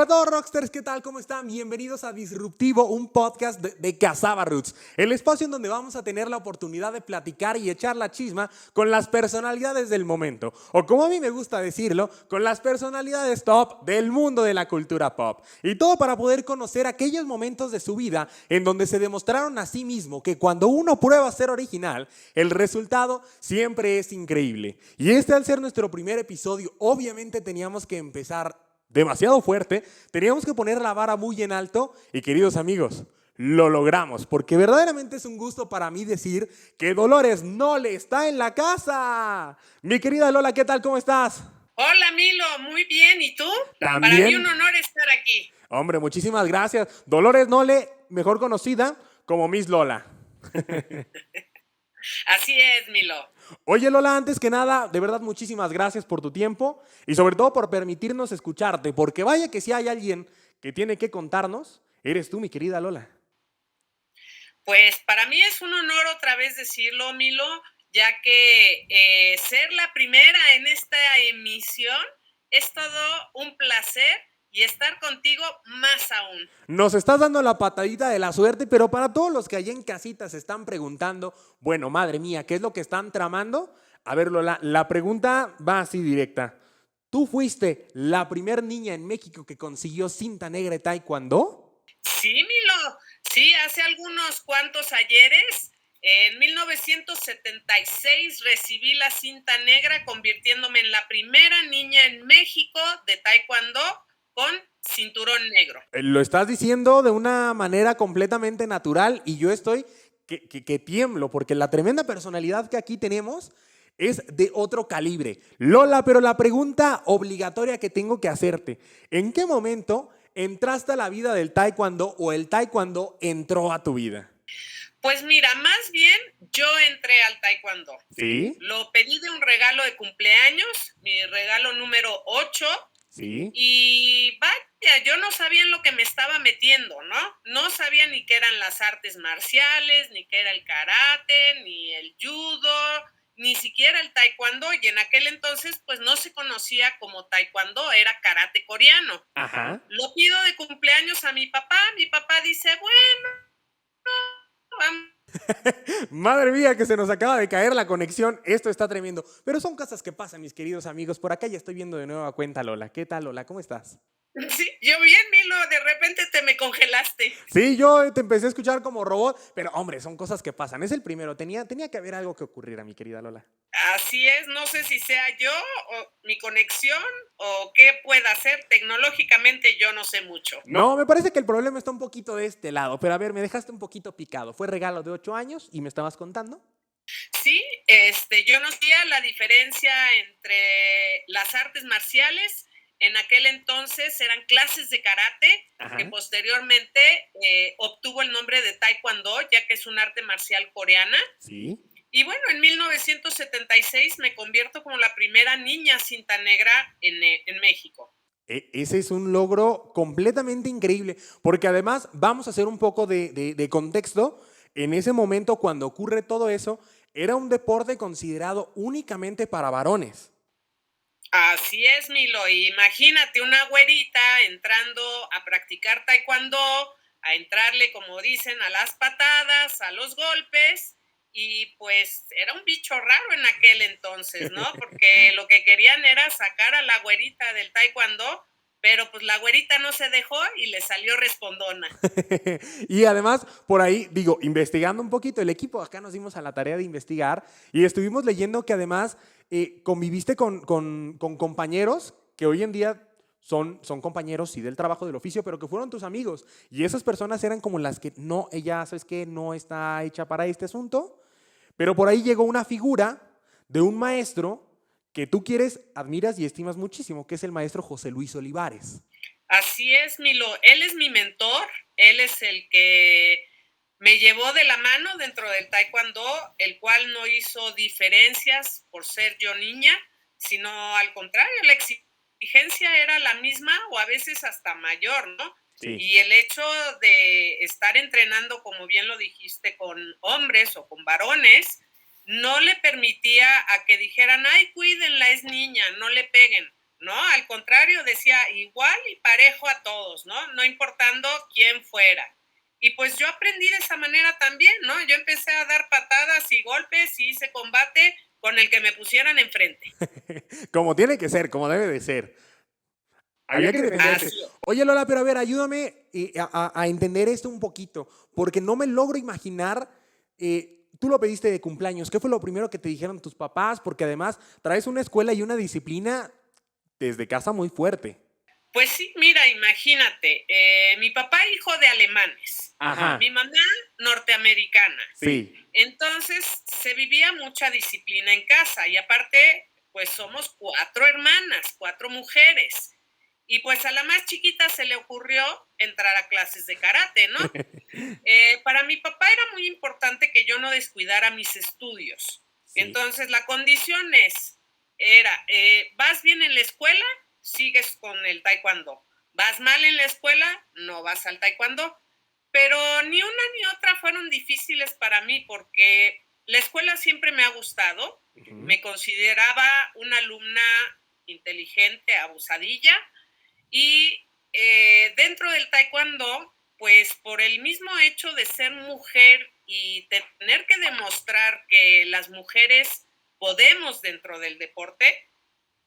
Hola a todos rocksters, ¿qué tal? ¿Cómo están? Bienvenidos a Disruptivo, un podcast de Cassava Roots, el espacio en donde vamos a tener la oportunidad de platicar y echar la chisma con las personalidades del momento, o como a mí me gusta decirlo, con las personalidades top del mundo de la cultura pop. Y todo para poder conocer aquellos momentos de su vida en donde se demostraron a sí mismo que cuando uno prueba ser original, el resultado siempre es increíble. Y este, al ser nuestro primer episodio, obviamente teníamos que empezar demasiado fuerte, teníamos que poner la vara muy en alto y, queridos amigos, lo logramos, porque verdaderamente es un gusto para mí decir que Dolores Nole está en la casa. Mi querida Lola, ¿qué tal? ¿Cómo estás? Hola Milo, muy bien, ¿y tú? También. Para mí un honor estar aquí. Hombre, muchísimas gracias. Dolores Nole, mejor conocida como Miss Lola. Así es, Milo. Oye Lola, antes que nada, de verdad muchísimas gracias por tu tiempo y sobre todo por permitirnos escucharte, porque vaya que si hay alguien que tiene que contarnos, eres tú, mi querida Lola. Pues para mí es un honor otra vez decirlo, Milo, ya que ser la primera en esta emisión es todo un placer y estar contigo más aún. Nos estás dando la patadita de la suerte, pero para todos los que allá en casita se están preguntando, bueno, madre mía, ¿qué es lo que están tramando? A ver, Lola, la pregunta va así directa. ¿Tú fuiste la primer niña en México que consiguió cinta negra de taekwondo? Sí, Milo, sí, hace algunos cuantos ayeres, en 1976 recibí la cinta negra, convirtiéndome en la primera niña en México de taekwondo con cinturón negro. Lo estás diciendo de una manera completamente natural y yo estoy que tiemblo porque la tremenda personalidad que aquí tenemos es de otro calibre. Lola, pero la pregunta obligatoria que tengo que hacerte, ¿en qué momento entraste a la vida del taekwondo o el taekwondo entró a tu vida? Pues mira, más bien yo entré al taekwondo. ¿Sí? Lo pedí de un regalo de cumpleaños, mi regalo número 8. ¿Sí? Y vaya, yo no sabía en lo que me estaba metiendo, ¿no? No sabía ni qué eran las artes marciales, ni qué era el karate, ni el judo, ni siquiera el taekwondo. Y en aquel entonces, pues no se conocía como taekwondo, era karate coreano. Ajá. Lo pido de cumpleaños a mi papá. Mi papá dice, bueno, vamos. Madre mía, que se nos acaba de caer la conexión. Esto está tremendo. Pero son cosas que pasan, mis queridos amigos. Por acá ya estoy viendo de nueva cuenta, Lola. ¿Qué tal, Lola? ¿Cómo estás? Sí, yo bien, Milo, de repente te me congelaste. Sí, yo te empecé a escuchar como robot, pero hombre, son cosas que pasan. Es el primero. Tenía que haber algo que ocurriera, mi querida Lola. Así es, no sé si sea yo o mi conexión o qué pueda ser. Tecnológicamente yo no sé mucho. No, me parece que el problema está un poquito de este lado. Pero a ver, me dejaste un poquito picado. Fue regalo de 8 años y me estabas contando. Sí, yo no sabía la diferencia entre las artes marciales. En aquel entonces eran clases de karate, Ajá. que posteriormente obtuvo el nombre de taekwondo, ya que es un arte marcial coreana. Sí. Y bueno, en 1976 me convierto como la primera niña cinta negra en México. Ese es un logro completamente increíble, porque además vamos a hacer un poco de contexto. En ese momento, cuando ocurre todo eso, era un deporte considerado únicamente para varones. Así es, Milo. Imagínate una güerita entrando a practicar taekwondo, a entrarle, como dicen, a las patadas, a los golpes. Y pues era un bicho raro en aquel entonces, ¿no? Porque lo que querían era sacar a la güerita del taekwondo, pero pues la güerita no se dejó y le salió respondona. Y además, por ahí, digo, investigando un poquito, el equipo acá nos dimos a la tarea de investigar y estuvimos leyendo que además conviviste con compañeros que hoy en día son compañeros, sí, del trabajo, del oficio, pero que fueron tus amigos. Y esas personas eran como las que no, ella, ¿sabes qué? No está hecha para este asunto. Pero por ahí llegó una figura de un maestro que tú quieres, admiras y estimas muchísimo, que es el maestro José Luis Olivares. Así es, Milo. Él es mi mentor, él es el que me llevó de la mano dentro del taekwondo, el cual no hizo diferencias por ser yo niña, sino al contrario, la exigencia era la misma o a veces hasta mayor, ¿no? Sí. Y el hecho de estar entrenando, como bien lo dijiste, con hombres o con varones, no le permitía a que dijeran, ay, cuídenla, es niña, no le peguen. ¿no? Al contrario, decía igual y parejo a todos, ¿no? No importando quién fuera. Y pues yo aprendí de esa manera también, ¿no? Yo empecé a dar patadas y golpes y hice combate con el que me pusieran enfrente. Como tiene que ser, como debe de ser. Había que defenderse. Así. Oye, Lola, pero a ver, ayúdame a entender esto un poquito, porque no me logro imaginar, tú lo pediste de cumpleaños, ¿qué fue lo primero que te dijeron tus papás? Porque además traes una escuela y una disciplina desde casa muy fuerte. Pues sí, mira, imagínate, mi papá hijo de alemanes, Ajá. mi mamá norteamericana. Sí. Entonces se vivía mucha disciplina en casa y aparte, pues somos 4 hermanas, 4 mujeres. Y pues a la más chiquita se le ocurrió entrar a clases de karate, ¿no? Para mi papá era muy importante que yo no descuidara mis estudios. Sí. Entonces la condición vas bien en la escuela, sigues con el taekwondo. Vas mal en la escuela, no vas al taekwondo. Pero ni una ni otra fueron difíciles para mí porque la escuela siempre me ha gustado. Me consideraba una alumna inteligente, abusadilla. Y dentro del taekwondo, pues por el mismo hecho de ser mujer y tener que demostrar que las mujeres podemos dentro del deporte,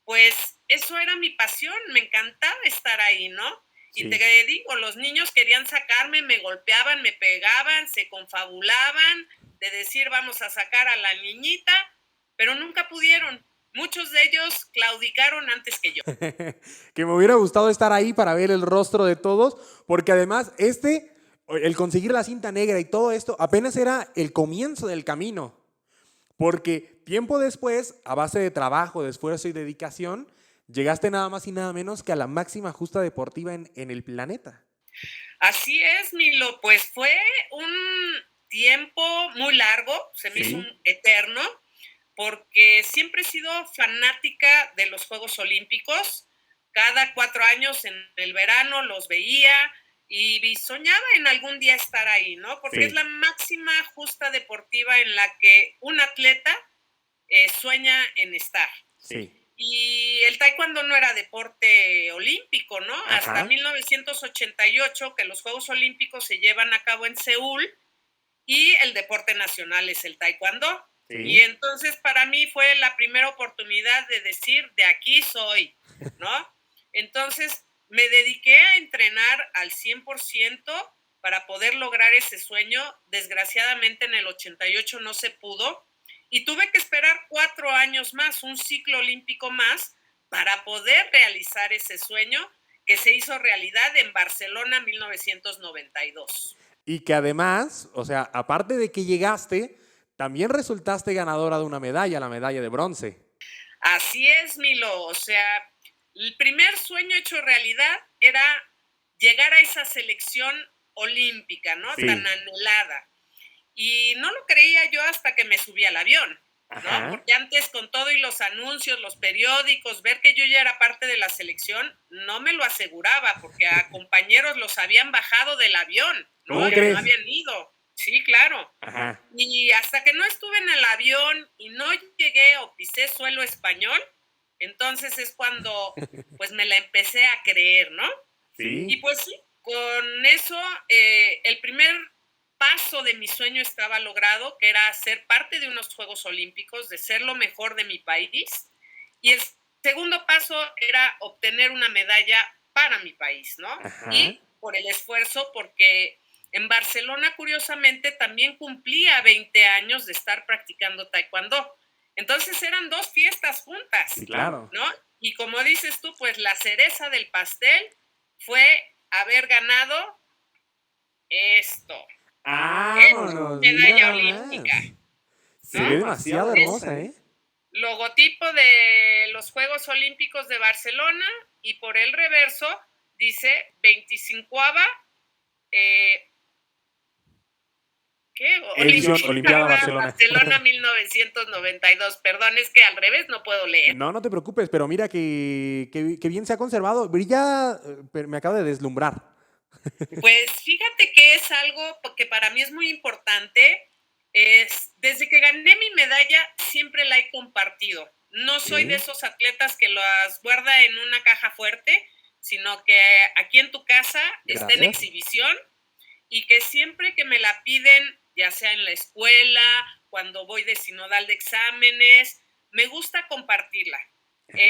pues eso era mi pasión, me encantaba estar ahí, ¿no? Sí. Y te digo, los niños querían sacarme, me golpeaban, me pegaban, se confabulaban de decir vamos a sacar a la niñita, pero nunca pudieron. Muchos de ellos claudicaron antes que yo. Que me hubiera gustado estar ahí para ver el rostro de todos, porque además el conseguir la cinta negra y todo esto apenas era el comienzo del camino. Porque tiempo después, a base de trabajo, de esfuerzo y dedicación, llegaste nada más y nada menos que a la máxima justa deportiva en el planeta. Así es, Milo. Pues fue un tiempo muy largo, se me hizo un eterno, porque siempre he sido fanática de los Juegos Olímpicos. Cada 4 años en el verano los veía y soñaba en algún día estar ahí, ¿no? Porque es la máxima justa deportiva en la que un atleta sueña en estar. Sí. Y el taekwondo no era deporte olímpico, ¿no? Ajá. Hasta 1988, que los Juegos Olímpicos se llevan a cabo en Seúl y el deporte nacional es el taekwondo. Sí. Y entonces para mí fue la primera oportunidad de decir, de aquí soy, ¿no? Entonces me dediqué a entrenar al 100% para poder lograr ese sueño. Desgraciadamente en el 88 no se pudo y tuve que esperar 4 años más, un ciclo olímpico más, para poder realizar ese sueño que se hizo realidad en Barcelona 1992. Y que además, o sea, aparte de que llegaste, también resultaste ganadora de una medalla, la medalla de bronce. Así es, Milo. O sea, el primer sueño hecho realidad era llegar a esa selección olímpica, ¿no? Sí. Tan anhelada. Y no lo creía yo hasta que me subí al avión, Ajá. ¿no? Porque antes con todo y los anuncios, los periódicos, ver que yo ya era parte de la selección, no me lo aseguraba, porque a compañeros los habían bajado del avión, ¿no? Que no habían ido. Sí, claro. Ajá. Y hasta que no estuve en el avión y no llegué o pisé suelo español, entonces es cuando pues me la empecé a creer, ¿no? Sí. Y pues sí, con eso el primer paso de mi sueño estaba logrado, que era ser parte de unos Juegos Olímpicos, de ser lo mejor de mi país. Y el segundo paso era obtener una medalla para mi país, ¿no? Ajá. Y por el esfuerzo, porque en Barcelona, curiosamente, también cumplía 20 años de estar practicando taekwondo. Entonces eran 2 fiestas juntas, sí, claro, ¿no? Y como dices tú, pues la cereza del pastel fue haber ganado esto. ¡Vámonos! Medalla olímpica. Se ve demasiado hermosa, ¿eh? Logotipo de los Juegos Olímpicos de Barcelona y por el reverso dice 25ª Olimpiada Barcelona. Barcelona 1992. Perdón, es que al revés no puedo leer. No te preocupes, pero mira que bien se ha conservado. Brilla, me acaba de deslumbrar. Pues fíjate que es algo que para mí es muy importante. Desde que gané mi medalla siempre la he compartido. No soy Sí. de esos atletas que las guarda en una caja fuerte, sino que aquí en tu casa está en Gracias. exhibición y que siempre que me la piden, ya sea en la escuela, cuando voy de sinodal de exámenes, me gusta compartirla. Ajá.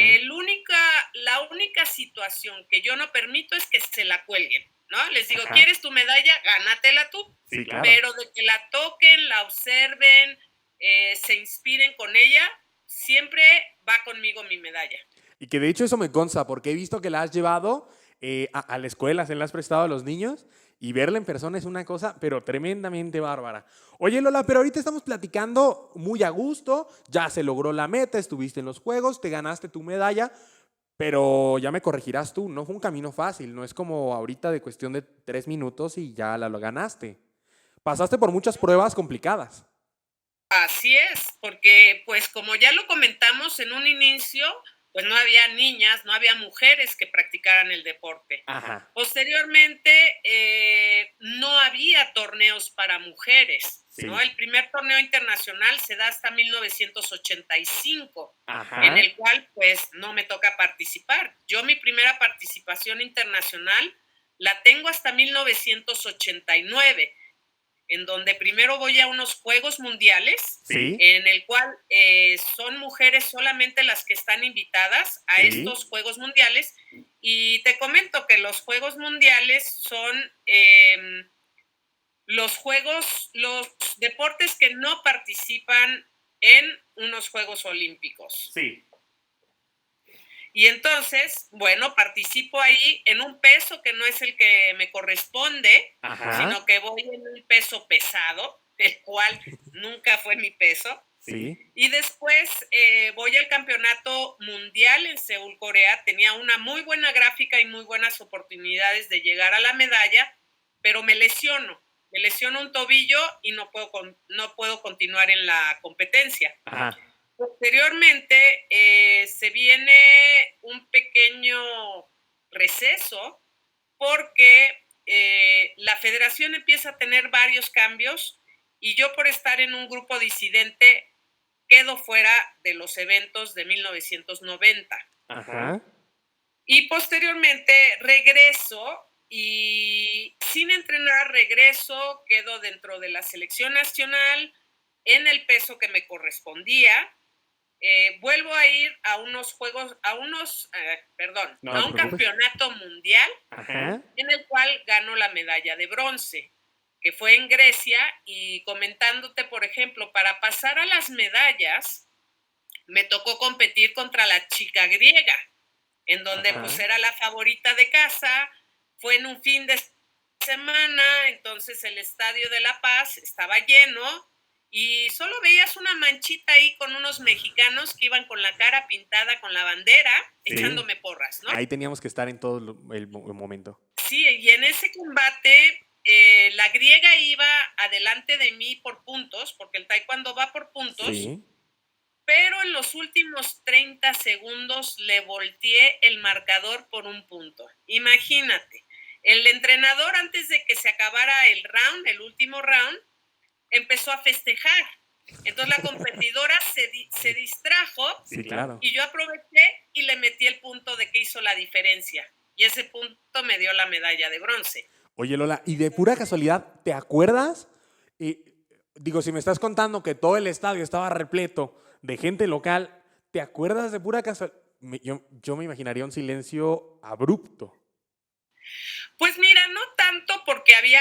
La única situación que yo no permito es que se la cuelguen, ¿no? Les digo, Ajá. ¿quieres tu medalla? Gánatela tú. Sí, claro. Pero de que la toquen, la observen, se inspiren con ella, siempre va conmigo mi medalla. Y que de hecho eso me consta, porque he visto que la has llevado a la escuela, se la has prestado a los niños y verla en persona es una cosa, pero tremendamente bárbara. Oye Lola, pero ahorita estamos platicando muy a gusto, ya se logró la meta, estuviste en los juegos, te ganaste tu medalla, pero ya me corregirás tú, no fue un camino fácil, no es como ahorita de cuestión de 3 minutos y ya la lo ganaste. Pasaste por muchas pruebas complicadas. Así es, porque pues como ya lo comentamos en un inicio, pues no había niñas, no había mujeres que practicaran el deporte. Ajá. Posteriormente, no había torneos para mujeres, ¿no? Sí. El primer torneo internacional se da hasta 1985, en Ajá. el cual pues no me toca participar. Yo mi primera participación internacional la tengo hasta 1989, en donde primero voy a unos Juegos Mundiales, Sí. en el cual son mujeres solamente las que están invitadas a Sí. estos Juegos Mundiales. Y te comento que los Juegos Mundiales son los deportes que no participan en unos Juegos Olímpicos. Sí. Y entonces, bueno, participo ahí en un peso que no es el que me corresponde, Ajá. sino que voy en un peso pesado, el cual nunca fue mi peso. Sí. Y después voy al campeonato mundial en Seúl, Corea. Tenía una muy buena gráfica y muy buenas oportunidades de llegar a la medalla, pero me lesiono un tobillo y no puedo continuar en la competencia. Ajá. Posteriormente se viene un pequeño receso porque la federación empieza a tener varios cambios y yo, por estar en un grupo disidente, quedo fuera de los eventos de 1990. Ajá. Y posteriormente regreso y sin entrenar regreso, quedo dentro de la selección nacional en el peso que me correspondía. Vuelvo a ir a unos juegos, a un campeonato mundial. Ajá. En el cual gano la medalla de bronce, que fue en Grecia. Y comentándote, por ejemplo, para pasar a las medallas, me tocó competir contra la chica griega, en donde pues era la favorita de casa. Fue en un fin de semana, entonces el Estadio de La Paz estaba lleno y solo veías una manchita ahí con unos mexicanos que iban con la cara pintada con la bandera, sí, echándome porras, ¿no? Ahí teníamos que estar en todo el momento. Sí, y en ese combate la griega iba adelante de mí por puntos, porque el taekwondo va por puntos. Sí. Pero en los últimos 30 segundos le volteé el marcador por un punto. Imagínate, el entrenador, antes de que se acabara el último round, empezó a festejar. Entonces la competidora se distrajo. Sí, claro. Y yo aproveché y le metí el punto de que hizo la diferencia. Y ese punto me dio la medalla de bronce. Oye, Lola, y de pura casualidad, ¿te acuerdas? Digo, si me estás contando que todo el estadio estaba repleto de gente local, ¿te acuerdas de pura casualidad? Yo me imaginaría un silencio abrupto. Pues mira, no tanto, porque había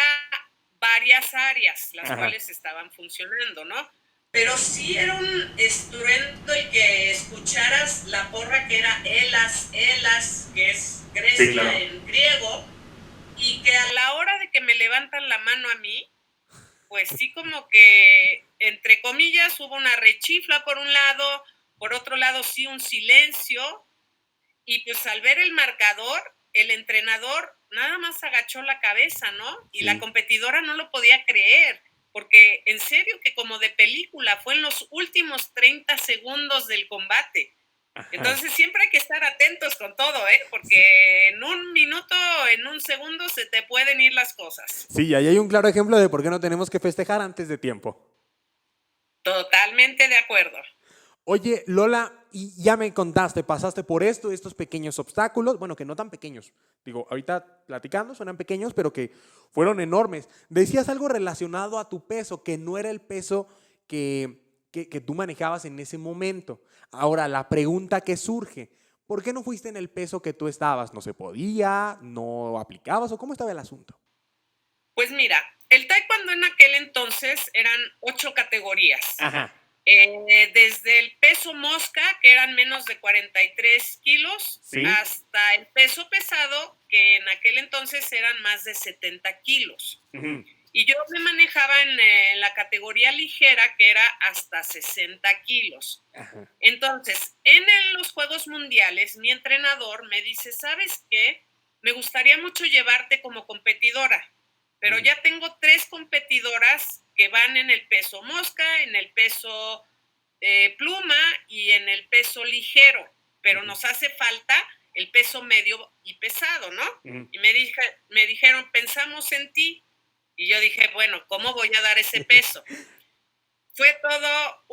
varias áreas las cuales estaban funcionando, ¿no? Pero sí era un estruendo el que escucharas la porra que era Elas, que es Grecia, sí, claro, en griego, y que a la hora de que me levantan la mano a mí, pues sí, como que, entre comillas, hubo una rechifla por un lado, por otro lado sí un silencio, y pues al ver el marcador, el entrenador nada más agachó la cabeza, ¿no? Y sí, la competidora no lo podía creer, porque en serio que como de película, fue en los últimos 30 segundos del combate. Ajá. Entonces siempre hay que estar atentos con todo, porque en un minuto, en un segundo se te pueden ir las cosas. Sí, ahí hay un claro ejemplo de por qué no tenemos que festejar antes de tiempo. Totalmente de acuerdo. Oye, Lola, y ya me contaste, pasaste por estos pequeños obstáculos, bueno, que no tan pequeños, digo, ahorita platicando suenan pequeños, pero que fueron enormes. Decías algo relacionado a tu peso, que no era el peso que tú manejabas en ese momento. Ahora, la pregunta que surge, ¿por qué no fuiste en el peso que tú estabas? ¿No se podía? ¿No aplicabas? ¿O cómo estaba el asunto? Pues mira, el taekwondo en aquel entonces eran 8 categorías. Ajá. Desde el peso mosca, que eran menos de 43 kilos, Sí. hasta el peso pesado, que en aquel entonces eran más de 70 kilos. Ujú. Y yo me manejaba en la categoría ligera, que era hasta 60 kilos. Ajá. Entonces, los Juegos Mundiales, mi entrenador me dice, ¿sabes qué? Me gustaría mucho llevarte como competidora, pero ya tengo 3 competidoras que van en el peso mosca, en el peso pluma y en el peso ligero, pero Ujú. nos hace falta el peso medio y pesado, ¿no? Ujú. Y me dijeron, pensamos en ti. Y yo dije, bueno, ¿cómo voy a dar ese peso? Fue todo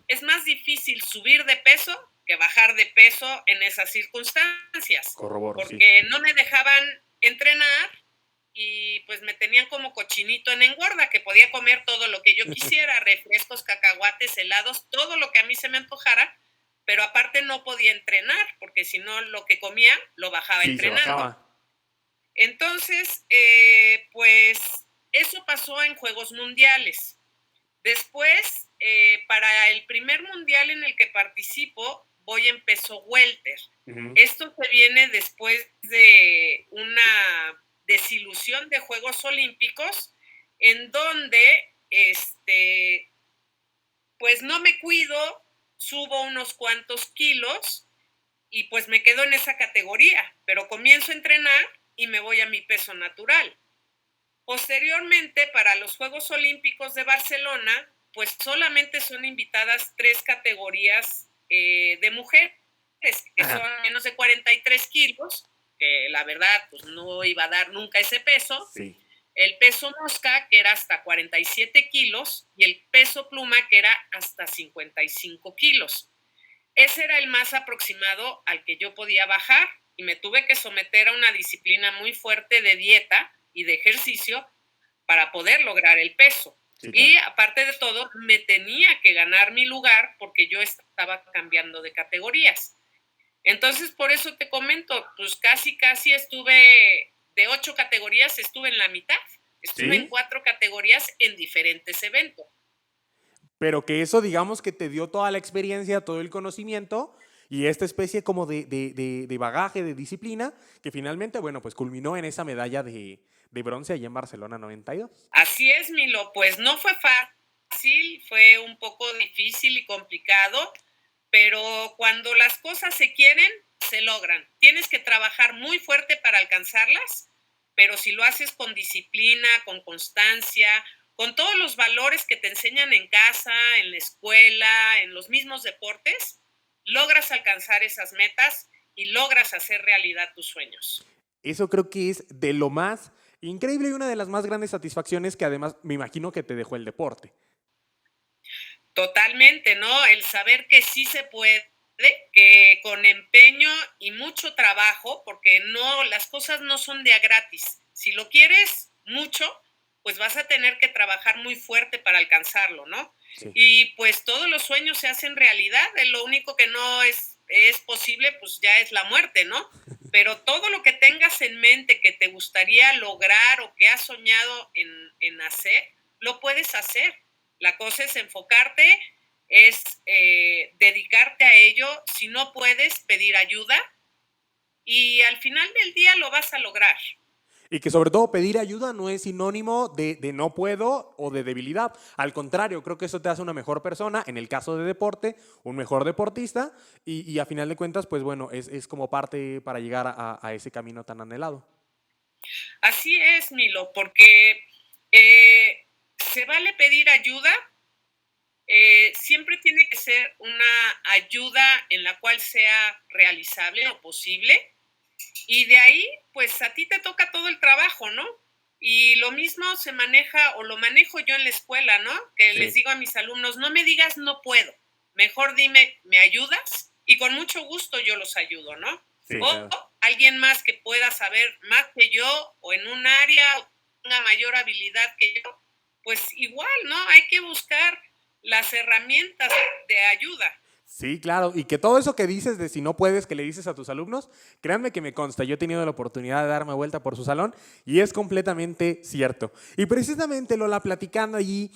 es más difícil subir de peso que bajar de peso en esas circunstancias, Corroboro, sí. porque no me dejaban entrenar y pues me tenían como cochinito en engorda, que podía comer todo lo que yo quisiera, refrescos, cacahuates, helados, todo lo que a mí se me antojara, pero aparte no podía entrenar, porque si no lo que comía lo bajaba Sí, se entrenando. bajaba. Entonces, pues eso pasó en Juegos Mundiales. Después, para el primer mundial en el que participo, voy en peso welter. Ujú. Esto se viene después de una desilusión de Juegos Olímpicos, en donde, pues no me cuido, subo unos cuantos kilos y pues me quedo en esa categoría, pero comienzo a entrenar y me voy a mi peso natural. Posteriormente, para los Juegos Olímpicos de Barcelona, pues solamente son invitadas 3 categorías de mujeres, que son Ajá. menos de 43 kilos, que la verdad pues no iba a dar nunca ese peso, Sí. el peso mosca, que era hasta 47 kilos, y el peso pluma, que era hasta 55 kilos. Ese era el más aproximado al que yo podía bajar y me tuve que someter a una disciplina muy fuerte de dieta y de ejercicio para poder lograr el peso. Sí, Y claro. aparte de todo, me tenía que ganar mi lugar porque yo estaba cambiando de categorías. Entonces, por eso te comento, pues casi estuve, de 8 categorías, estuve en la mitad. Estuve en Sí. 4 categorías en diferentes eventos. Pero que eso, digamos, que te dio toda la experiencia, todo el conocimiento y esta especie como de bagaje, de disciplina, que finalmente, bueno, pues culminó en esa medalla de bronce allá en Barcelona 92. Así es, Milo, pues no fue fácil, fue un poco difícil y complicado, pero cuando las cosas se quieren, se logran. Tienes que trabajar muy fuerte para alcanzarlas, pero si lo haces con disciplina, con constancia, con todos los valores que te enseñan en casa, en la escuela, en los mismos deportes, logras alcanzar esas metas y logras hacer realidad tus sueños. Eso creo que es de lo más increíble y una de las más grandes satisfacciones que además me imagino que te dejó el deporte. Totalmente, ¿no? El saber que sí se puede, que con empeño y mucho trabajo, porque no, las cosas no son de a gratis. Si lo quieres mucho, pues vas a tener que trabajar muy fuerte para alcanzarlo, ¿no? Sí. Y pues todos los sueños se hacen realidad, lo único que no es posible, pues ya es la muerte, ¿no? Pero todo lo que tengas en mente que te gustaría lograr o que has soñado en hacer, lo puedes hacer. La cosa es enfocarte, es dedicarte a ello. Si no puedes, pedir ayuda y al final del día lo vas a lograr. Y que sobre todo pedir ayuda no es sinónimo de no puedo o de debilidad. Al contrario, creo que eso te hace una mejor persona, en el caso de deporte, un mejor deportista y a final de cuentas, pues bueno, es como parte para llegar a ese camino tan anhelado. Así es, Milo, porque se vale pedir ayuda. Siempre tiene que ser una ayuda en la cual sea realizable o posible. Y de ahí, pues a ti te toca todo el trabajo, ¿no? Y lo mismo se maneja o lo manejo yo en la escuela, ¿no? Que les Sí. digo a mis alumnos, no me digas no puedo. mejor dime, ¿me ayudas? Y con mucho gusto yo los ayudo, ¿no? Sí, O claro. alguien más que pueda saber más que yo o en un área o una mayor habilidad que yo, pues igual, ¿no? Hay que buscar las herramientas de ayuda. Sí, claro. Y que todo eso que dices de si no puedes, que le dices a tus alumnos, créanme que me consta. Yo he tenido la oportunidad de darme vuelta por su salón y es completamente cierto. Y precisamente Lola, platicando allí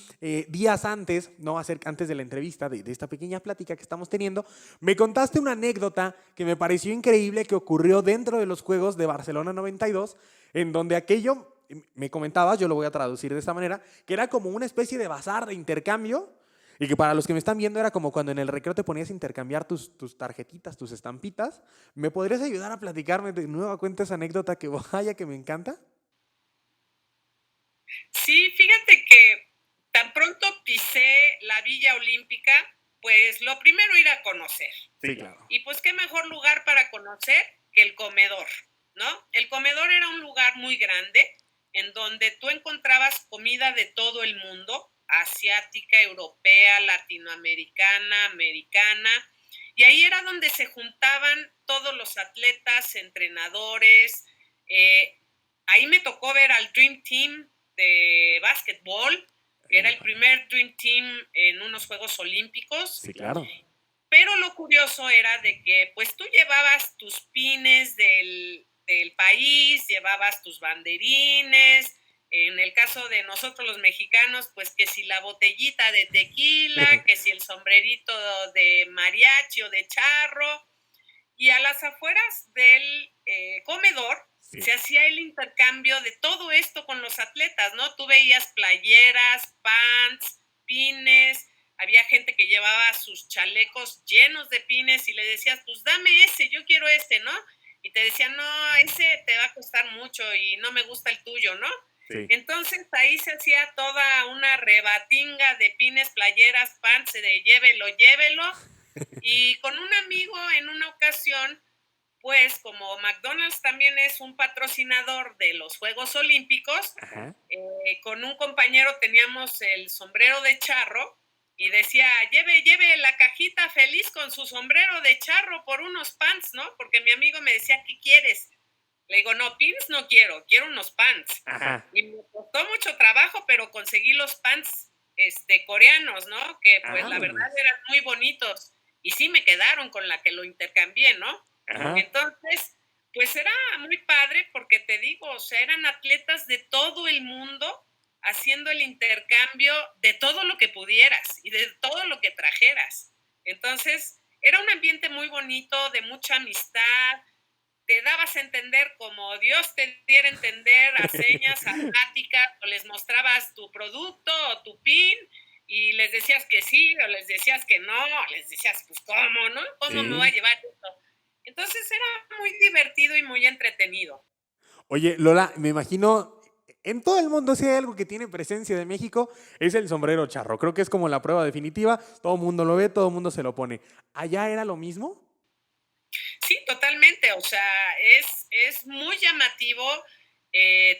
días antes, no antes de la entrevista, de esta pequeña plática que estamos teniendo, me contaste una anécdota que me pareció increíble que ocurrió dentro de los Juegos de Barcelona 92, en donde aquello, me comentabas, yo lo voy a traducir de esta manera, que era como una especie de bazar de intercambio. Y que para los que me están viendo era como cuando en el recreo te ponías a intercambiar tus tarjetitas, tus estampitas. ¿Me podrías ayudar a platicarme de nueva cuenta esa anécdota que vaya que me encanta? Sí, fíjate que tan pronto pisé la Villa Olímpica, pues lo primero ir a conocer. Sí, claro. Y pues qué mejor lugar para conocer que el comedor, ¿no? El comedor era un lugar muy grande en donde tú encontrabas comida de todo el mundo, asiática, europea, latinoamericana, americana, y ahí era donde se juntaban todos los atletas, entrenadores. eh, Ahí me tocó ver al Dream Team de básquetbol, que era el primer Dream Team en unos Juegos Olímpicos. Sí, claro. Pero lo curioso era de que pues tú llevabas tus pines del país, llevabas tus banderines, en el caso de nosotros los mexicanos, pues que si la botellita de tequila, que si el sombrerito de mariachi o de charro, y a las afueras del comedor Sí. se hacía el intercambio de todo esto con los atletas, ¿no? Tú veías playeras, pants, pines, había gente que llevaba sus chalecos llenos de pines y le decías, pues dame ese, yo quiero ese, ¿no? Y te decían, no, ese te va a costar mucho y no me gusta el tuyo, ¿no? Sí. Entonces ahí se hacía toda una rebatinga de pines, playeras, pants, de llévelo, llévelo. Y con un amigo en una ocasión, pues como McDonald's también es un patrocinador de los Juegos Olímpicos, Ajá. con un compañero teníamos el sombrero de charro y decía, lleve la cajita feliz con su sombrero de charro por unos pants, ¿no? Porque mi amigo me decía, ¿qué quieres? Le digo, no, pins no quiero unos pants. Ajá. Y me costó mucho trabajo, pero conseguí los pants coreanos, ¿no? Que pues la verdad Vámonos. eran muy bonitos. Y sí me quedaron con la que lo intercambié, ¿no? Ajá. Entonces, pues era muy padre porque te digo, o sea, eran atletas de todo el mundo haciendo el intercambio de todo lo que pudieras y de todo lo que trajeras. Entonces, era un ambiente muy bonito, de mucha amistad, te dabas a entender como Dios te diera a entender a señas, a pláticas, o les mostrabas tu producto o tu pin y les decías que sí o les decías que no, o les decías, pues, ¿cómo, no? ¿Cómo me voy a Sí. llevar esto? Entonces era muy divertido y muy entretenido. Oye, Lola, me imagino, en todo el mundo si hay algo que tiene presencia de México, es el sombrero charro. Creo que es como la prueba definitiva. Todo el mundo lo ve, todo el mundo se lo pone. ¿Allá era lo mismo? Sí, totalmente. O sea, es muy llamativo,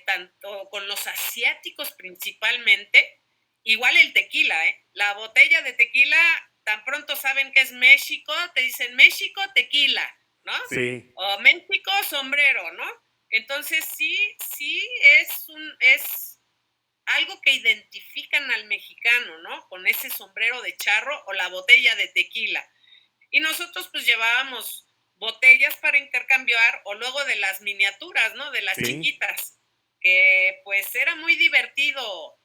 tanto con los asiáticos principalmente. Igual el tequila, ¿eh? La botella de tequila, tan pronto saben que es México, te dicen México, tequila, ¿no? Sí. O México, sombrero, ¿no? Entonces sí es algo que identifican al mexicano, ¿no? Con ese sombrero de charro o la botella de tequila. Y nosotros pues llevábamos botellas para intercambiar o luego de las miniaturas, ¿no? De las Sí. chiquitas, que pues era muy divertido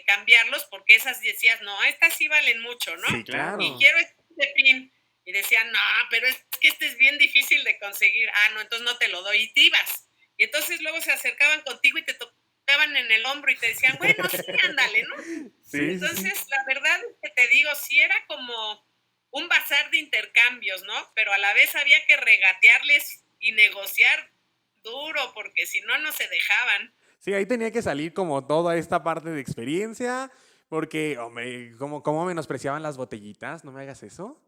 cambiarlos porque esas decías, no, estas sí valen mucho, ¿no? Sí, claro. Y quiero este pin. Y decían, no, pero es que este es bien difícil de conseguir. Ah, no, entonces no te lo doy y te ibas. Y entonces luego se acercaban contigo y te tocaban en el hombro y te decían, bueno, sí, ándale, ¿no? Sí, sí, sí. Entonces, la verdad es que te digo, sí era como un bazar de intercambios, ¿no? Pero a la vez había que regatearles y negociar duro, porque si no, no se dejaban. Sí, ahí tenía que salir como toda esta parte de experiencia, porque, hombre, ¿cómo menospreciaban las botellitas? No me hagas eso.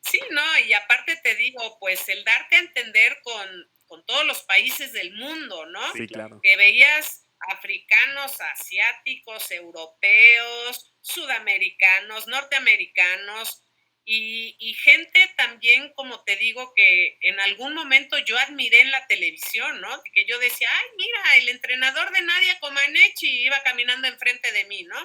Sí, no, y aparte te digo, pues el darte a entender con todos los países del mundo, ¿no? Sí, claro. Que veías africanos, asiáticos, europeos, sudamericanos, norteamericanos y gente también, como te digo, que en algún momento yo admiré en la televisión, ¿no? Que yo decía, ay, mira, el entrenador de Nadia Comaneci iba caminando enfrente de mí, ¿no?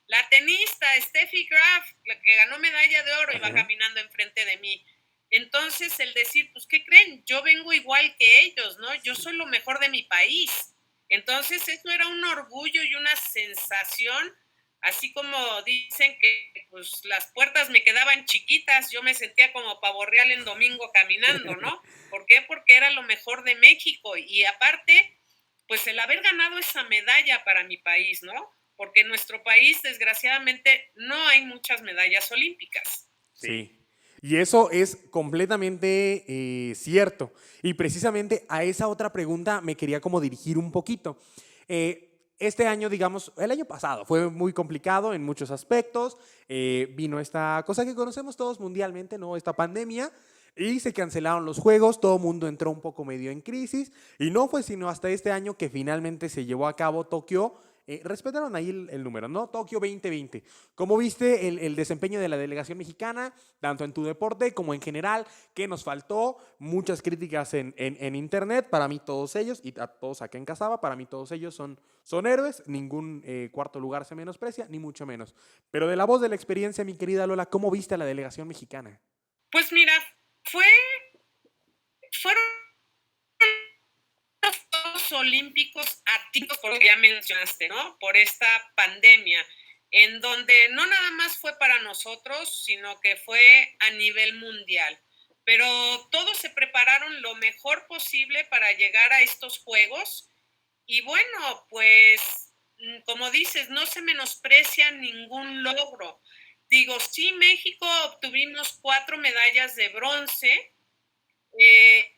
La tenista Steffi Graf, la que ganó medalla de oro, iba caminando enfrente de mí. Entonces, el decir, pues, ¿qué creen? Yo vengo igual que ellos, ¿no? Yo soy lo mejor de mi país. Entonces, eso era un orgullo y una sensación, así como dicen que pues, las puertas me quedaban chiquitas, yo me sentía como pavo real en domingo caminando, ¿no? ¿Por qué? Porque era lo mejor de México y aparte, pues el haber ganado esa medalla para mi país, ¿no? Porque en nuestro país, desgraciadamente, no hay muchas medallas olímpicas. Sí. Y eso es completamente cierto. Y precisamente a esa otra pregunta me quería como dirigir un poquito. Este año, digamos, el año pasado fue muy complicado en muchos aspectos. Vino esta cosa que conocemos todos mundialmente, ¿no? Esta pandemia. Y se cancelaron los juegos, todo el mundo entró un poco medio en crisis. Y no fue sino hasta este año que finalmente se llevó a cabo Tokio. Respetaron ahí el número, ¿no? Tokio 2020. ¿Cómo viste el desempeño de la delegación mexicana, tanto en tu deporte como en general? ¿Qué nos faltó? Muchas críticas en internet. Para mí todos ellos, y a todos acá en Casaba, para mí todos ellos son héroes. Ningún cuarto lugar se menosprecia, ni mucho menos. Pero de la voz de la experiencia, mi querida Lola, ¿cómo viste a la delegación mexicana? Pues mira, fueron los Juegos Olímpicos atípicos, porque ya mencionaste, ¿no? Por esta pandemia, en donde no nada más fue para nosotros, sino que fue a nivel mundial. Pero todos se prepararon lo mejor posible para llegar a estos Juegos. Y bueno, pues, como dices, no se menosprecia ningún logro. Digo, sí, México obtuvimos 4 medallas de bronce,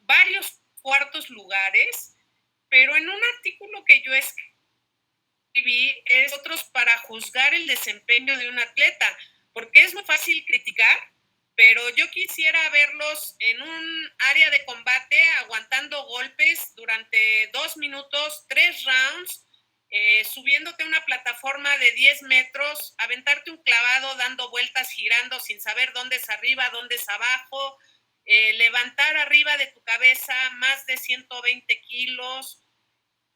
varios cuartos lugares, pero en un artículo que yo escribí es otros para juzgar el desempeño de un atleta, porque es muy fácil criticar, pero yo quisiera verlos en un área de combate aguantando golpes durante 2 minutos, 3 rounds, subiéndote a una plataforma de 10 metros, aventarte un clavado dando vueltas, girando sin saber dónde es arriba, dónde es abajo, levantar arriba de tu cabeza más de 120 kilos.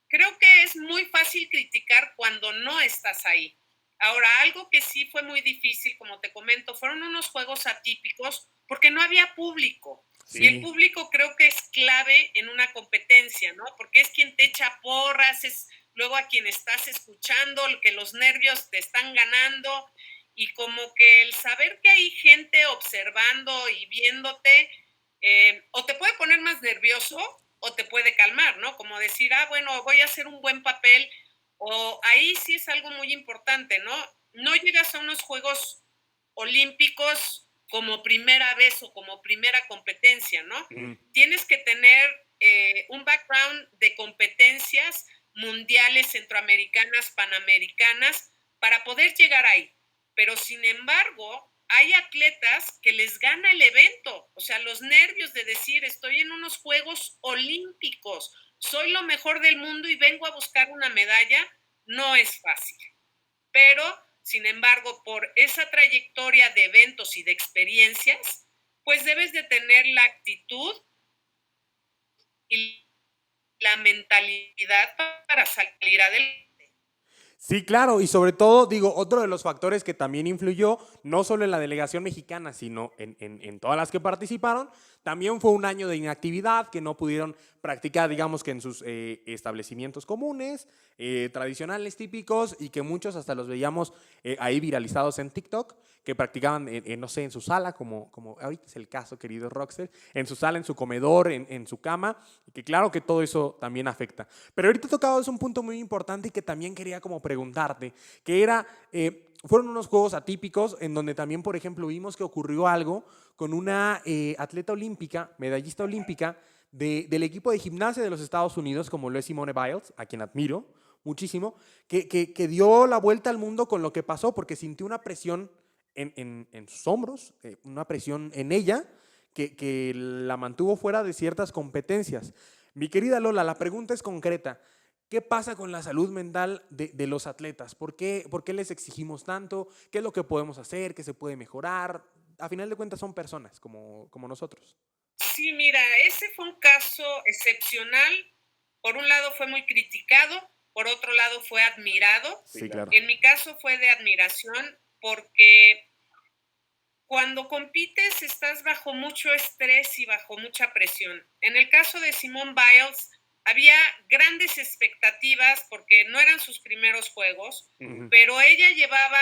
Creo que es muy fácil criticar cuando no estás ahí. Ahora, algo que sí fue muy difícil, como te comento, fueron unos juegos atípicos porque no había público. Sí. Y el público creo que es clave en una competencia, ¿no? Porque es quien te echa porras, es luego a quien estás escuchando, que los nervios te están ganando y como que el saber que hay gente observando y viéndote, o te puede poner más nervioso o te puede calmar, ¿no? Como decir, bueno, voy a hacer un buen papel, o ahí sí es algo muy importante, ¿no? No llegas a unos Juegos Olímpicos como primera vez o como primera competencia, ¿no? Tienes que tener un background de competencias mundiales, centroamericanas, panamericanas, para poder llegar ahí. Pero sin embargo, hay atletas que les gana el evento, o sea, los nervios de decir, estoy en unos Juegos Olímpicos, soy lo mejor del mundo y vengo a buscar una medalla, no es fácil. Pero, sin embargo, por esa trayectoria de eventos y de experiencias, pues debes de tener la actitud y la mentalidad para salir adelante. Sí, claro, y sobre todo, digo, otro de los factores que también influyó, no solo en la delegación mexicana, sino en todas las que participaron, también fue un año de inactividad, que no pudieron practicar, digamos que en sus establecimientos comunes, tradicionales, típicos, y que muchos hasta los veíamos ahí viralizados en TikTok, que practicaban, no sé, en su sala, como ahorita es el caso, querido Roxer, en su sala, en su comedor, en su cama, y que claro que todo eso también afecta. Pero ahorita tocado es un punto muy importante y que también quería como preguntarte, que era, fueron unos juegos atípicos en donde también, por ejemplo, vimos que ocurrió algo con una atleta olímpica, medallista olímpica, del equipo de gimnasia de los Estados Unidos, como lo es Simone Biles, a quien admiro muchísimo, que dio la vuelta al mundo con lo que pasó, porque sintió una presión en sus hombros, una presión en ella, que la mantuvo fuera de ciertas competencias. Mi querida Lola, la pregunta es concreta. ¿Qué pasa con la salud mental de los atletas? ¿Por qué les exigimos tanto? ¿Qué es lo que podemos hacer? ¿Qué se puede mejorar? A final de cuentas son personas como nosotros. Sí, mira, ese fue un caso excepcional. Por un lado fue muy criticado, por otro lado fue admirado. Sí, claro. En mi caso fue de admiración porque cuando compites estás bajo mucho estrés y bajo mucha presión. En el caso de Simone Biles, había grandes expectativas porque no eran sus primeros juegos, pero ella llevaba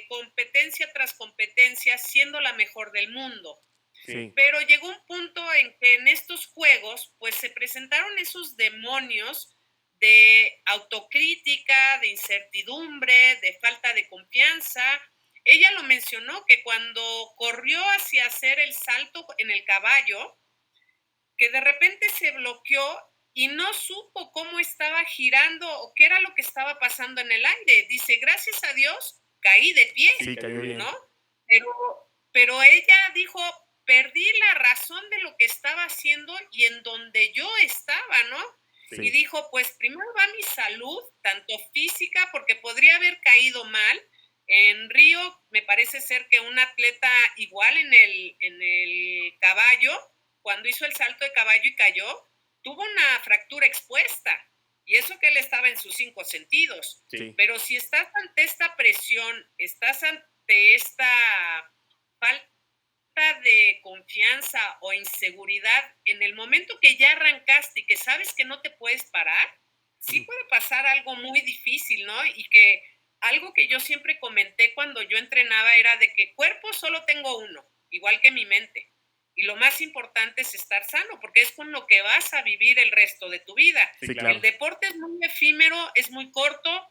competencia tras competencia siendo la mejor del mundo. Sí. Pero llegó un punto en que en estos juegos pues se presentaron esos demonios de autocrítica, de incertidumbre, de falta de confianza. Ella lo mencionó que cuando corrió hacia hacer el salto en el caballo, que de repente se bloqueó y no supo cómo estaba girando o qué era lo que estaba pasando en el aire. Dice, gracias a Dios, caí de pie, Sí, cayó bien. ¿no? Pero ella dijo, perdí la razón de lo que estaba haciendo y en donde yo estaba, ¿no? Sí. Y dijo, pues primero va mi salud, tanto física, porque podría haber caído mal. En Río me parece ser que un atleta igual en el caballo, cuando hizo el salto de caballo y cayó, tuvo una fractura expuesta. Y eso que él estaba en sus 5 sentidos. Sí. Pero si estás ante esta presión, estás ante esta falta de confianza o inseguridad, en el momento que ya arrancaste y que sabes que no te puedes parar, sí puede pasar algo muy difícil, ¿no? Y que algo que yo siempre comenté cuando yo entrenaba era de que cuerpo solo tengo uno, igual que mi mente. Y lo más importante es estar sano, porque es con lo que vas a vivir el resto de tu vida. Sí, claro. El deporte es muy efímero, es muy corto,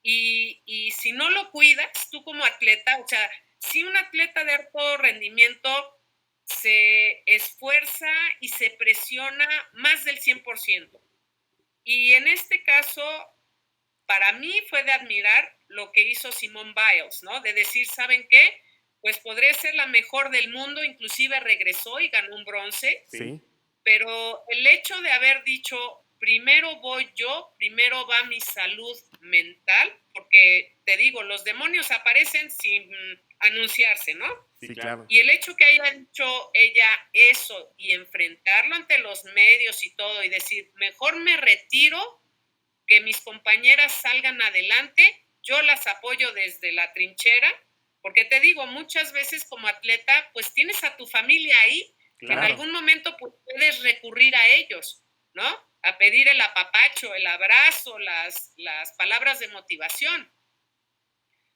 y si no lo cuidas, tú como atleta, o sea, si un atleta de alto rendimiento se esfuerza y se presiona más del 100%. Y en este caso, para mí fue de admirar lo que hizo Simone Biles, ¿no? De decir, ¿saben qué? Pues podré ser la mejor del mundo, inclusive regresó y ganó un bronce. Sí. Pero el hecho de haber dicho, primero voy yo, primero va mi salud mental, porque te digo, los demonios aparecen sin anunciarse, ¿no? Sí, claro. Y el hecho que haya dicho ella eso y enfrentarlo ante los medios y todo y decir, mejor me retiro, que mis compañeras salgan adelante, yo las apoyo desde la trinchera, porque te digo, muchas veces como atleta, pues tienes a tu familia ahí, Claro. en algún momento pues, puedes recurrir a ellos, ¿no? A pedir el apapacho, el abrazo, las palabras de motivación.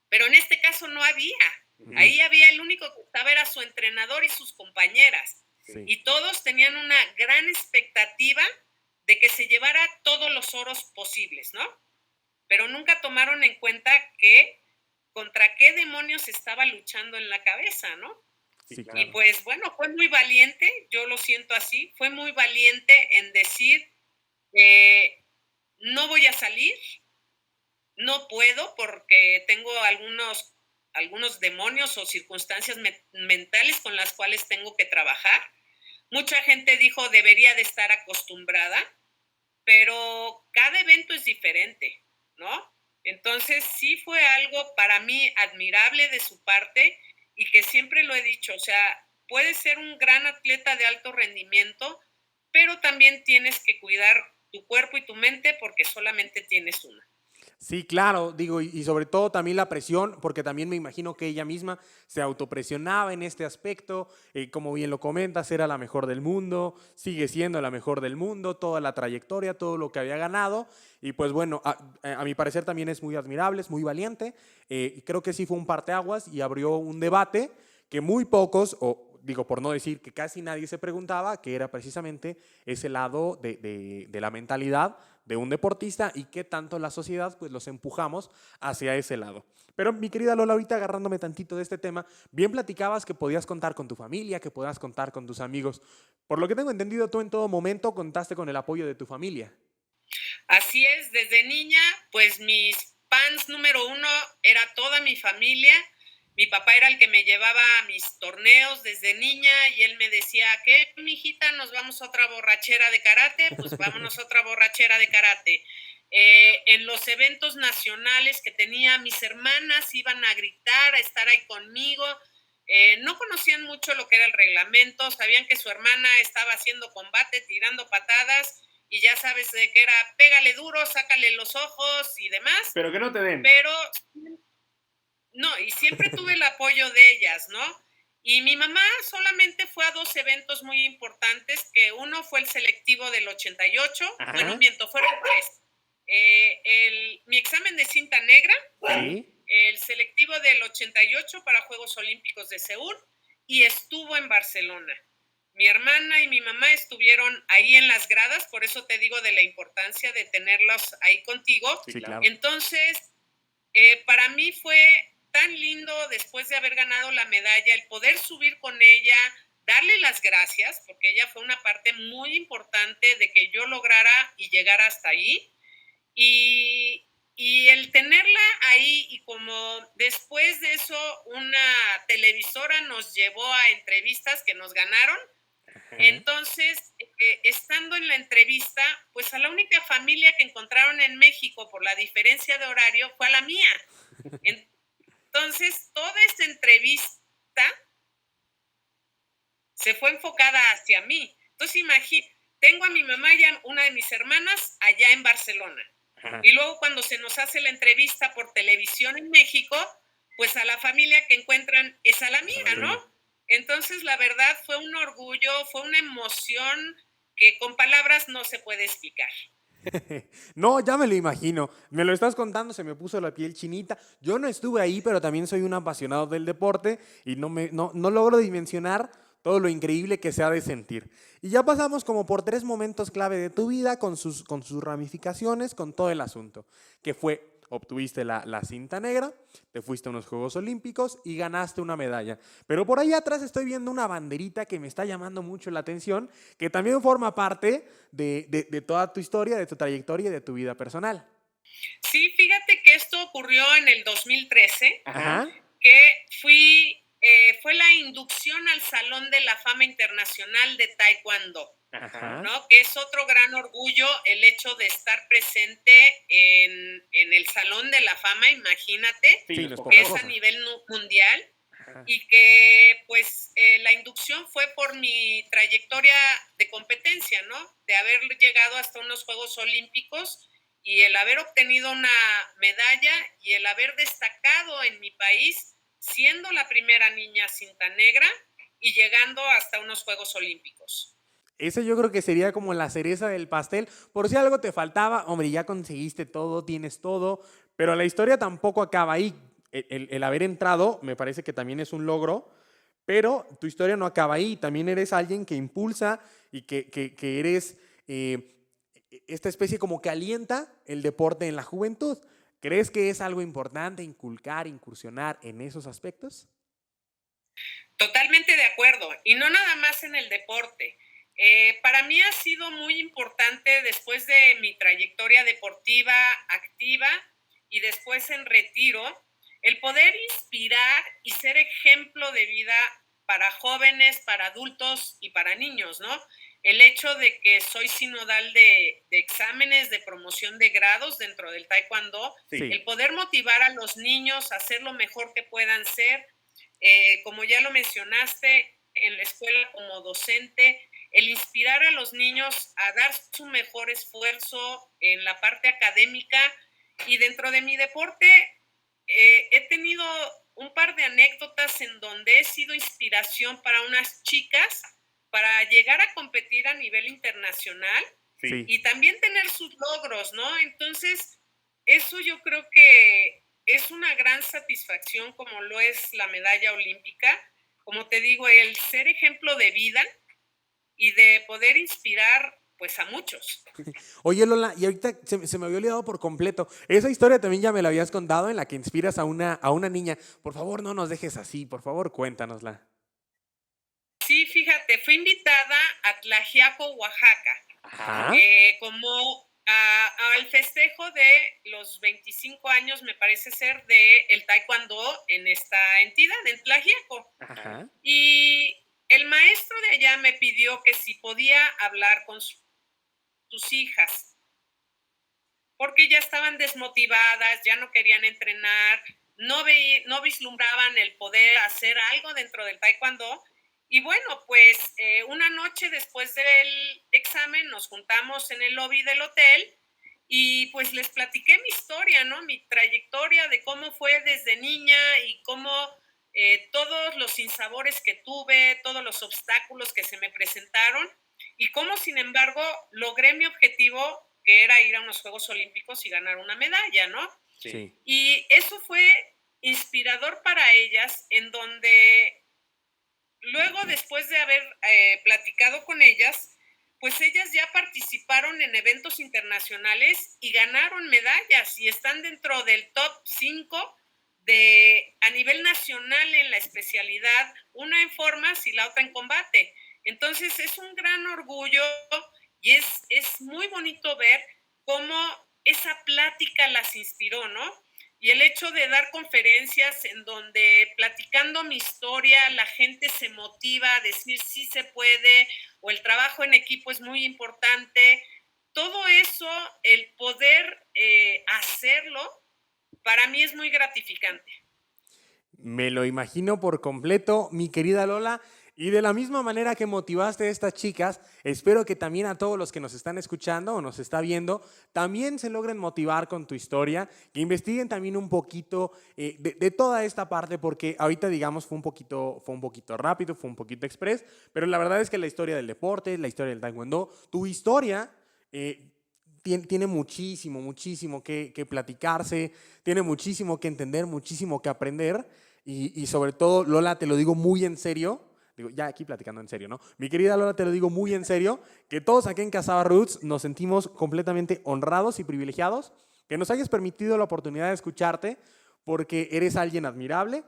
Pero en este caso no había. Ahí había, el único que estaba era su entrenador y sus compañeras. Sí. Y todos tenían una gran expectativa de que se llevara todos los oros posibles, ¿no? Pero nunca tomaron en cuenta que contra qué demonios estaba luchando en la cabeza, ¿no? Sí, Y claro. pues bueno, fue muy valiente, yo lo siento así, fue muy valiente en decir, no voy a salir, no puedo porque tengo algunos demonios o circunstancias mentales con las cuales tengo que trabajar. Mucha gente dijo debería de estar acostumbrada, pero cada evento es diferente, ¿no? Entonces sí fue algo para mí admirable de su parte y que siempre lo he dicho, o sea, puedes ser un gran atleta de alto rendimiento, pero también tienes que cuidar tu cuerpo y tu mente porque solamente tienes una. Sí, claro, digo, y sobre todo también la presión, porque también me imagino que ella misma se autopresionaba en este aspecto, como bien lo comentas, era la mejor del mundo, sigue siendo la mejor del mundo, toda la trayectoria, todo lo que había ganado, y pues bueno, a mi parecer también es muy admirable, es muy valiente, y creo que sí fue un parteaguas y abrió un debate que muy pocos, o digo, por no decir que casi nadie se preguntaba, que era precisamente ese lado de la mentalidad de un deportista y qué tanto la sociedad pues los empujamos hacia ese lado. Pero mi querida Lola, ahorita agarrándome tantito de este tema, bien platicabas que podías contar con tu familia, que podías contar con tus amigos. Por lo que tengo entendido, tú en todo momento contaste con el apoyo de tu familia. Así es, desde niña, pues mis fans número uno era toda mi familia. Mi papá era el que me llevaba a mis torneos desde niña y él me decía, ¿qué, mijita? ¿Nos vamos a otra borrachera de karate? Pues vámonos a otra borrachera de karate. En los eventos nacionales que tenía, mis hermanas iban a gritar, a estar ahí conmigo. No conocían mucho lo que era el reglamento, sabían que su hermana estaba haciendo combate, tirando patadas, y ya sabes de que era pégale duro, sácale los ojos y demás. Pero que no te den. Pero no, y siempre tuve el apoyo de ellas, ¿no? Y mi mamá solamente fue a 2 eventos muy importantes, que uno fue el selectivo del 88, Ajá. bueno, miento, fueron 3. Mi examen de cinta negra, Sí. el selectivo del 88 para Juegos Olímpicos de Seúl, y estuvo en Barcelona. Mi hermana y mi mamá estuvieron ahí en las gradas, por eso te digo de la importancia de tenerlos ahí contigo. Sí, claro. Entonces, para mí fue tan lindo, después de haber ganado la medalla, el poder subir con ella, darle las gracias, porque ella fue una parte muy importante de que yo lograra y llegara hasta ahí. Y el tenerla ahí, y como después de eso una televisora nos llevó a entrevistas que nos ganaron. Entonces, estando en la entrevista, pues a la única familia que encontraron en México por la diferencia de horario fue a la mía. Entonces, toda esta entrevista se fue enfocada hacia mí. Entonces, imagínate, tengo a mi mamá y a una de mis hermanas allá en Barcelona. Ajá. Y luego cuando se nos hace la entrevista por televisión en México, pues a la familia que encuentran es a la mía, ¿no? Entonces, la verdad, fue un orgullo, fue una emoción que con palabras no se puede explicar. No, ya me lo imagino. Me lo estás contando, se me puso la piel chinita. Yo no estuve ahí, pero también soy un apasionado del deporte y no logro dimensionar todo lo increíble que se ha de sentir. Y ya pasamos como por 3 momentos clave de tu vida con sus ramificaciones, con todo el asunto, que fue: obtuviste la cinta negra, te fuiste a unos Juegos Olímpicos y ganaste una medalla. Pero por ahí atrás estoy viendo una banderita que me está llamando mucho la atención, que también forma parte de toda tu historia, de tu trayectoria y de tu vida personal. Sí, fíjate que esto ocurrió en el 2013, Ajá. que fue la inducción al Salón de la Fama Internacional de Taekwondo. Ajá. ¿No? Que es otro gran orgullo el hecho de estar presente en el Salón de la Fama, imagínate, Sí, que es a nivel mundial. Ajá. Y que pues la inducción fue por mi trayectoria de competencia, ¿no? De haber llegado hasta unos Juegos Olímpicos y el haber obtenido una medalla y el haber destacado en mi país siendo la primera niña cinta negra y llegando hasta unos Juegos Olímpicos. Ese yo creo que sería como la cereza del pastel. Por si algo te faltaba, hombre, ya conseguiste todo, tienes todo, pero la historia tampoco acaba ahí. El haber entrado me parece que también es un logro, pero tu historia no acaba ahí. También eres alguien que impulsa y que eres esta especie como que alienta el deporte en la juventud. ¿Crees que es algo importante inculcar, incursionar en esos aspectos? Totalmente de acuerdo, y no nada más en el deporte. Para mí ha sido muy importante, después de mi trayectoria deportiva activa y después en retiro, el poder inspirar y ser ejemplo de vida para jóvenes, para adultos y para niños, ¿no? El hecho de que soy sinodal de exámenes de promoción de grados dentro del taekwondo, sí. El poder motivar a los niños a ser lo mejor que puedan ser, como ya lo mencionaste, en la escuela como docente, el inspirar a los niños a dar su mejor esfuerzo en la parte académica. Y dentro de mi deporte he tenido un par de anécdotas en donde he sido inspiración para unas chicas para llegar a competir a nivel internacional, sí. Y también tener sus logros, ¿no? Entonces, eso yo creo que es una gran satisfacción, como lo es la medalla olímpica. Como te digo, el ser ejemplo de vida y de poder inspirar pues a muchos. Oye, Lola, y ahorita se me había olvidado por completo. Esa historia también ya me la habías contado, en la que inspiras a una niña. Por favor, no nos dejes así, por favor, cuéntanosla. Sí, fíjate, fui invitada a Tlaxiaco, Oaxaca, como al festejo de los 25 años, me parece ser, de el taekwondo en esta entidad, en Tlaxiaco. Ajá. Y el maestro de allá me pidió que si podía hablar con sus hijas. porque ya estaban desmotivadas, ya no querían entrenar, no vislumbraban el poder hacer algo dentro del taekwondo. Y bueno, pues una noche después del examen nos juntamos en el lobby del hotel y pues les platiqué mi historia, ¿no? Mi trayectoria de cómo fue desde niña y cómo todos los sinsabores que tuve, todos los obstáculos que se me presentaron y cómo, sin embargo, logré mi objetivo, que era ir a unos Juegos Olímpicos y ganar una medalla, ¿no? Sí. Y eso fue inspirador para ellas, en donde luego, después de haber platicado con ellas, pues ellas ya participaron en eventos internacionales y ganaron medallas y están dentro del top 5 a nivel nacional en la especialidad, una en formas y la otra en combate. Entonces es un gran orgullo y es muy bonito ver cómo esa plática las inspiró, ¿no? Y el hecho de dar conferencias en donde platicando mi historia la gente se motiva a decir sí se puede o el trabajo en equipo es muy importante. Todo eso, el poder hacerlo, para mí es muy gratificante. Me lo imagino por completo, mi querida Lola. Y de la misma manera que motivaste a estas chicas, espero que también a todos los que nos están escuchando o nos está viendo, también se logren motivar con tu historia, que investiguen también un poquito de toda esta parte, porque ahorita, digamos, fue un poquito rápido, fue un poquito express, pero la verdad es que la historia del deporte, la historia del taekwondo, tu historia tiene muchísimo, muchísimo que platicarse, tiene muchísimo que entender, muchísimo que aprender y sobre todo, Lola, te lo digo muy en serio, digo, ya aquí platicando en serio, ¿no? Mi querida Lola, te lo digo muy en serio, que todos aquí en Casaba Roots nos sentimos completamente honrados y privilegiados, que nos hayas permitido la oportunidad de escucharte, porque eres alguien admirable,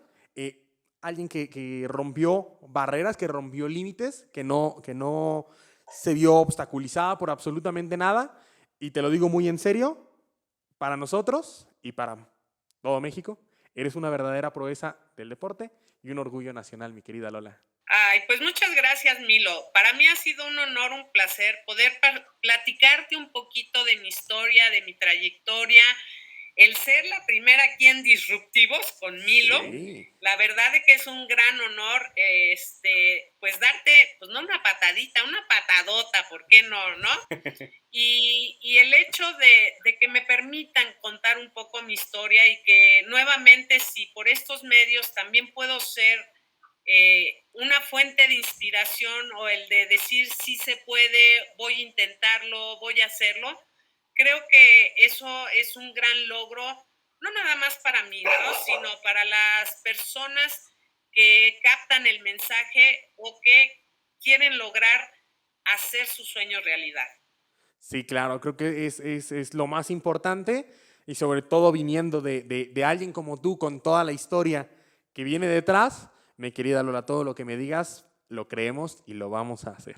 alguien que rompió barreras, que rompió límites, que no se vio obstaculizada por absolutamente nada, y te lo digo muy en serio, para nosotros y para todo México, eres una verdadera proeza del deporte y un orgullo nacional, mi querida Lola. Ay, pues muchas gracias, Milo. Para mí ha sido un honor, un placer poder platicarte un poquito de mi historia, de mi trayectoria, el ser la primera aquí en Disruptivos con Milo. Sí. La verdad es que es un gran honor, pues darte, pues no una patadita, una patadota, ¿por qué no, no? Y el hecho de que me permitan contar un poco mi historia y que nuevamente, si por estos medios también puedo ser una fuente de inspiración o el de decir sí se puede, voy a intentarlo, voy a hacerlo, creo que eso es un gran logro, no nada más para mí, ¿no? Sino para las personas que captan el mensaje o que quieren lograr hacer su sueño realidad. Sí, claro, creo que es lo más importante y sobre todo viniendo de alguien como tú con toda la historia que viene detrás, mi querida Lola, todo lo que me digas lo creemos y lo vamos a hacer.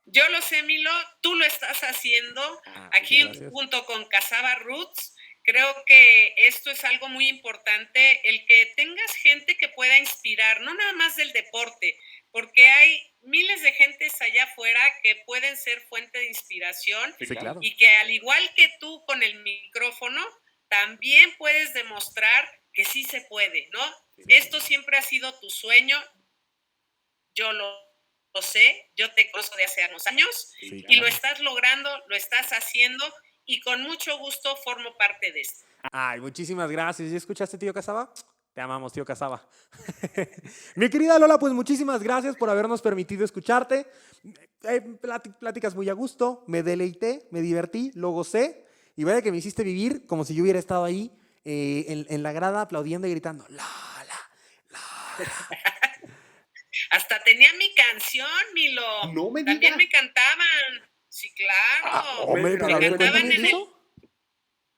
Yo lo sé, Milo, tú lo estás haciendo aquí Gracias. junto con Casaba Roots. Creo que esto es algo muy importante, el que tengas gente que pueda inspirar, no nada más del deporte, porque hay miles de gentes allá afuera que pueden ser fuente de inspiración Sí, claro. y que al igual que tú con el micrófono, también puedes demostrar que sí se puede, ¿no? Sí. Esto siempre ha sido tu sueño, yo lo sé, yo te conozco de hace unos años Sí, y lo claro. estás logrando, lo estás haciendo y con mucho gusto formo parte de esto. Ay, muchísimas gracias. ¿Ya escuchaste, tío Casaba? Te amamos, tío Casaba. Mi querida Lola, pues muchísimas gracias por habernos permitido escucharte. Pláticas muy a gusto, me deleité, me divertí, lo gocé. Y vaya que me hiciste vivir como si yo hubiera estado ahí en la grada aplaudiendo y gritando, Lola, Lola. Hasta tenía mi canción, Milo. No me También digas. me cantaban. Sí, claro. Hombre, pero a me ver, cantaban cuéntame de en eso.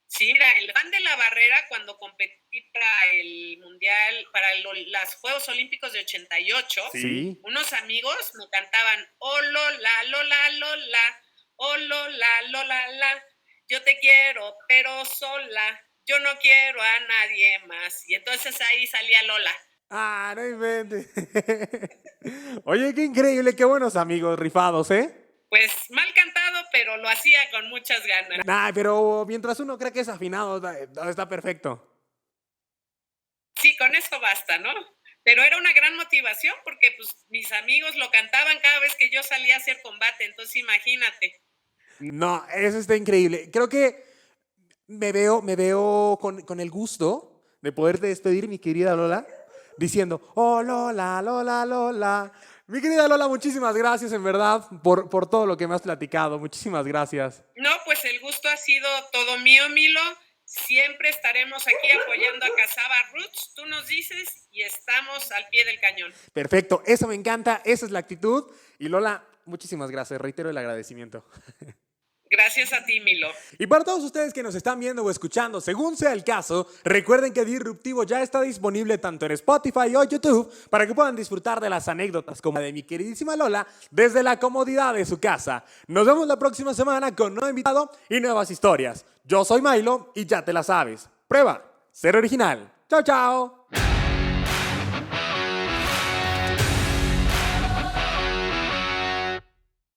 Sí, mira, el fan de la barrera cuando competí para el Mundial, para los Juegos Olímpicos de 88, Sí. unos amigos me cantaban, oh Lola, Lola, Lola, oh Lola, Lola, la, yo te quiero, pero sola, yo no quiero a nadie más. Y entonces ahí salía Lola. No inventes. Oye, qué increíble, qué buenos amigos rifados, ¿eh? Pues mal cantado, pero lo hacía con muchas ganas. Nah, pero mientras uno cree que es afinado, está perfecto. Sí, con eso basta, ¿no? Pero era una gran motivación porque pues mis amigos lo cantaban cada vez que yo salía a hacer combate, entonces imagínate. No, eso está increíble. Creo que me veo con el gusto de poderte despedir, mi querida Lola, diciendo, oh Lola, Lola, Lola. Mi querida Lola, muchísimas gracias en verdad por todo lo que me has platicado. Muchísimas gracias. No, pues el gusto ha sido todo mío, Milo. Siempre estaremos aquí apoyando a Casaba Roots. Tú nos dices y estamos al pie del cañón. Perfecto, eso me encanta, esa es la actitud. Y Lola, muchísimas gracias, reitero el agradecimiento. Gracias a ti, Milo. Y para todos ustedes que nos están viendo o escuchando, según sea el caso, recuerden que Disruptivo ya está disponible tanto en Spotify o YouTube para que puedan disfrutar de las anécdotas como la de mi queridísima Lola desde la comodidad de su casa. Nos vemos la próxima semana con nuevo invitado y nuevas historias. Yo soy Milo y ya te la sabes. Prueba, ser original. Chao, chao.